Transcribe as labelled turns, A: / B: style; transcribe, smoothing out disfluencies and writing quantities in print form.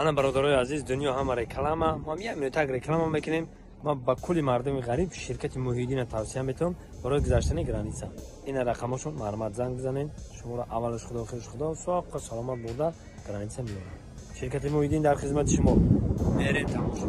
A: بله برادرای عزیز، دنیا همه رکلامه. ما میایم یک رکلام میکنیم. ما با کلی مردم غریب شرکت موحدین توصیه میتونم برای گذشتن گرانیسا. این رقمشون مرمت زنگ بزنین. شما را اولش خدا خیرش خدا ساق سلامت بوده گرانیسا میارن. شرکت موحدین در خدمت شما. بریم تماشا.